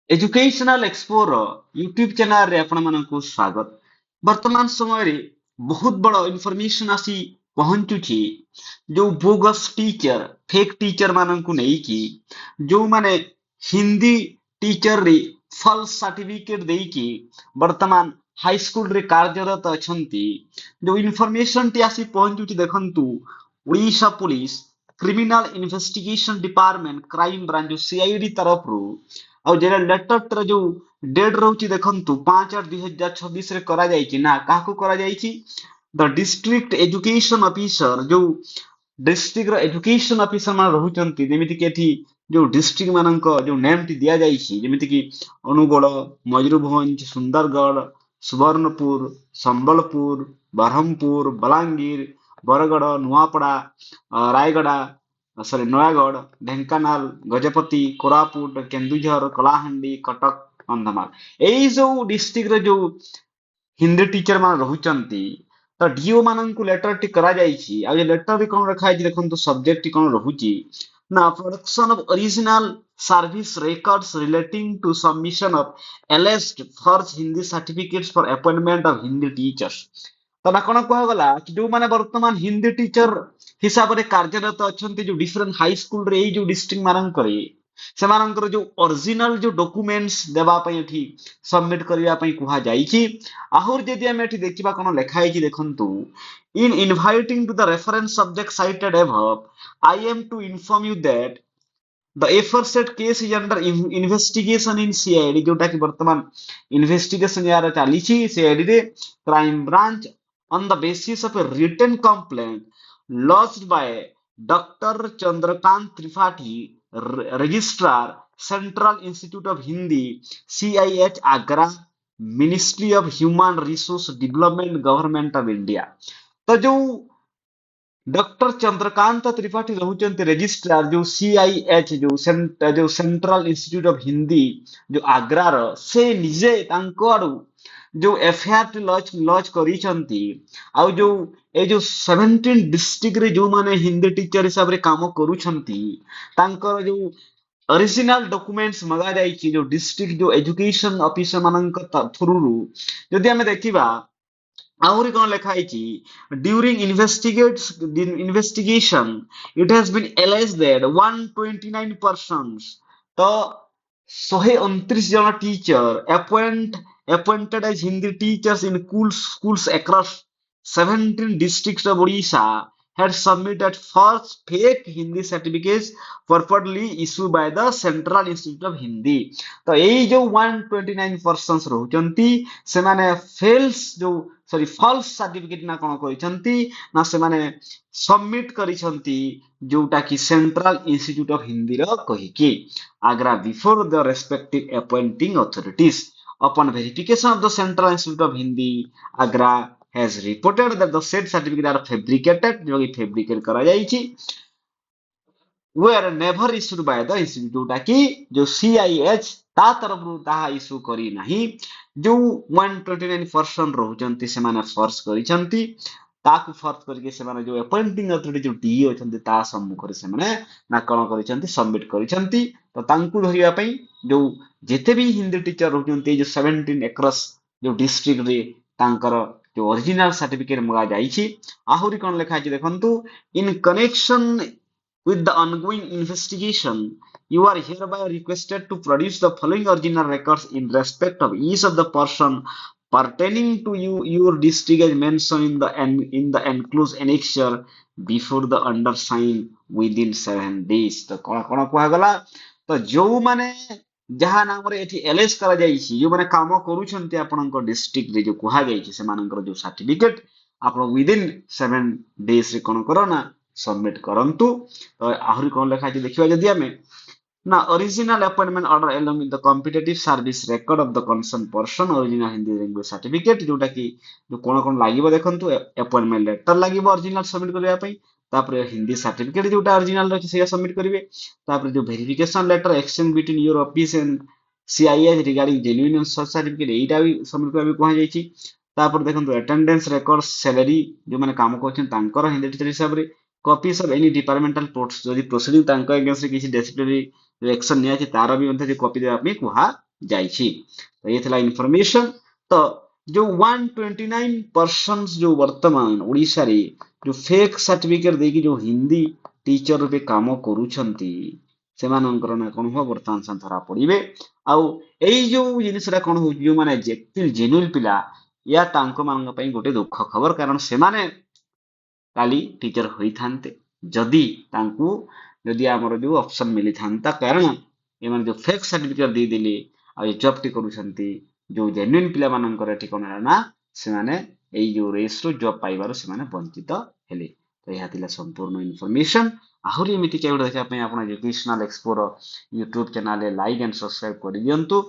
Educational एक्सपोर YouTube channel रे आपण मानकु स्वागत। वर्तमान समय रे बहुत बड़ इनफॉरमेशन आसी पहुंचुची जो बोगस टीचर फेक टीचर मानकु नहीं की जो माने हिंदी टीचर रे फॉल्स सर्टिफिकेट देई की वर्तमान हाई स्कूल रे कार्यरत अछंती जो इनफॉरमेशन टी आसी पहुंचुची देखंतु Orissa police criminal investigation department crime branch जो सीआईडी तरफ रू ଆଉ ଯେଟା ଲେଟର ଯୋଉ ଡେଟ୍ ରହୁଛି ଦେଖନ୍ତୁ 5/8/2026 ରେ କରାଯାଇଛି ନା କାହାକୁ କରାଯାଇଛି ଦ ଡିଷ୍ଟ୍ରିକ୍ଟ ଏଜୁକେସନ ଅଫିସର ଯୋଉ ଡିଷ୍ଟ୍ରିକ୍ଟ ର ଏଜୁକେସନ ଅଫିସର ମାନେ ରହୁଛନ୍ତି ଯେମିତି କି ଏଠି ଯୋଉ ଡିଷ୍ଟ୍ରିକ୍ଟ ମାନଙ୍କ ଯୋଉ ନେମ ଟି ଦିଆଯାଇଛି ଯେମିତି କି ଅନୁଗୋଳ ମୟୂରଭଞ୍ଜ ସୁନ୍ଦରଗଡ଼ ସୁବର୍ଣ୍ଣପୁର ସମ୍ବଲପୁର ବ୍ରହ୍ମପୁର ବଲାଙ୍ଗୀର ବରଗଡ଼ ନୂଆପଡ଼ା ରାୟଗଡ଼ା ସରି ନୟାଗଡ଼ ଢେଙ୍କାନାଳ ଗଜପତି କୋରାପୁଟ କେନ୍ଦୁଝର କଳାହାଣ୍ଡି କଟକ କନ୍ଧମାଳ ଏଇ ସବୁ ଡିଷ୍ଟ୍ରିକ୍ଟରେ ଯୋଉ ହିନ୍ଦୀ ଟିଚର ମାନେ ରହୁଛନ୍ତି ତ ଡିଓ ମାନଙ୍କୁ ଲେଟର ଟି କରାଯାଇଛି ଆଉ ଏ ଲେଟର ରେ କଣ ଲେଖା ହେଇଛି ଦେଖନ୍ତୁ ସବଜେକ୍ଟ ଟି କଣ ରହୁଛି ନା production of original service records relating to submission of alleged forged Hindi certificates for appointment of Hindi teachers ତମେ କଣ କୁହାଗଲା କି ଯୋଉମାନେ ବର୍ତ୍ତମାନ ହିନ୍ଦୀ ଟିଚର ହିସାବରେ କାର୍ଯ୍ୟରତ ଅଛନ୍ତି ଯୋଉ ଡିଫରେଣ୍ଟ ହାଇ ସ୍କୁଲରେ ଏଇ ଯୋଉ ଡିଷ୍ଟ୍ରିକ୍ଟ ମାନଙ୍କରେ ସେମାନଙ୍କର ଯୋଉ ଅରିଜିନାଲ ଯୋଉ ଡକୁମେଣ୍ଟସ ଦେବା ପାଇଁ ଏଠି ସବମିଟ କରିବା ପାଇଁ କୁହାଯାଇଛି ଆହୁରି ଯଦି ଆମେ ଏଠି ଦେଖିବା କଣ ଲେଖା ହେଇଛି ଦେଖନ୍ତୁ in inviting to the reference subject cited above I am to inform you that the aforesaid case is under investigation in CID जोटा कि वर्तमान इन्वेस्टिगेशन यार चालीछि CID रे crime branch on the basis of a written complaint lodged by Dr. Chandrakant Tripathi, Registrar, Central Institute of Hindi, CIH Agra, Ministry of Human Resource Development, Government of India। तो जो doctor Chandrakant Tripathi रहुचंती registrar जो सीआईएच जो central institute of Hindi जो आग्रा रो से निजे तांको आडू जो एफआईआर लॉन्च लॉन्च करिसंती आउ जो ए जो 17 डिस्ट्रिक्ट रे जो माने हिंदी टीचर हिसाब रे काम करूछंती तांकर जो ओरिजिनल डॉक्यूमेंट्स मगा जाईची जो डिस्ट्रिक्ट जो एजुकेशन ऑफिसर मानक थ्रू जदि हमें देखिबा आहुरी कौन लिखा है during investigation it has been alleged that 129 persons तो 129 जन teacher appointed as Hindi teachers in schools across 17 districts of Odisha had submitted false fake Hindi certificates purportedly issued by the Central Institute of Hindi। तो यही जो 129 persons रहुचंती सेमाने fails जो sorry false certificate ना कौन करिसंती ना सेमाने submit करिसंती जोटा कि central institute of Hindi रो कहिकी Agra before the respective appointing authorities upon verification of the central institute of hindi agra has reported that the said certificate are fabricated जो कि fabricate करा जाइछि were never issued by the institute जोटा कि जो CIH ता तरफ ताहा इश्यू करी नाही जो 129 पर्सन रहुचंती सेमाने फोर्स करिसंती ताकु फोर्स करके सेमाने जो अपॉइंटिंग अथॉरिटी जो डी अछंती ता सम्मुख रे सेमाने ना कोन करिसंती सबमिट करिसंती तो तांकु धरिया पई जो जेते भी हिंदी टीचर रहुचंती जो 17 एक्रस जो डिस्ट्रिक्ट रे तांकर जो ओरिजिनल सर्टिफिकेट मगा जाईछि आहुरी कोन लेखा छै देखंतु in connection with the ongoing investigation, you are hereby requested to produce the following original records in respect of each of the person pertaining to your district as mentioned in the enclosed annexure before the undersigned within 7 days। तो कौन कुहा गला तो जो माने जहा नाम रे एठी एलएस करा जाईछि जो माने काम करूछंती आपनक डिस्ट्रिक्ट रे जो कुहा जाईछि से मानकर जो सर्टिफिकेट आपण विदिन 7 डेज रे कोन करो ना सबमिट करंतु तो आहुरी कौन लिखा है देखिबा जदी हमें ना original appointment order along with the competitive service record of the concerned person original Hindi language certificate जोटा कि जो कोन लागिबो देखंतु अपॉइंटमेंट लेटर लागिबो ओरिजिनल सबमिट करबा पई तापर हिंदी सर्टिफिकेट जोटा ओरिजिनल रछि से सबमिट करिवे तापर जो verification letter exchange between your office and CIH regarding genuine certificate एटा भी सबमिट करबा कुहा जाईछि तापर देखंतु अटेंडेंस रिकॉर्ड सैलरी जो माने काम करछन तांकर हिंदी टीचर हिसाब रे copies of any departmental posts जदि प्रोसीडिंग तांको अगेंस्ट रे किछि डिसिप्लिनरी एक्शन निया छै तार भी मतलब कॉपी देबा पे कुहा जाइछि। तो ये थिला इनफॉरमेशन। तो जो 129 जो वर्तमान ओडिशा रे जो फेक सर्टिफिकेट देकी जो हिंदी टीचर रूपे काम करूछंती सेमानंकर ना कोन हो वर्तमान सन धरा पड़िबे। आउ एई जो जिनिसरा कोन हो जो माने जेन्युइन पिला या तांको मानक पई गोटे दुख खबर, कारण सेमाने काली टीचर होइथान्ते जदि तांकू जदि हमर जो ऑप्शन मिली थांता, कारण एमाने जो फेक सर्टिफिकेट दे देले आ ए जॉब टी करूछंती जो जेन्युइन पिला मानकर एठी कोन होला ना सेमाने एई जो रेस रो जॉब पाइबारो सेमाने वंचित हेले। तो यह थिला संपूर्ण इनफॉरमेशन। आहुरी एमिति केवड देखा पई आपण educational explore YouTube channel like and subscribe कर दियंतु।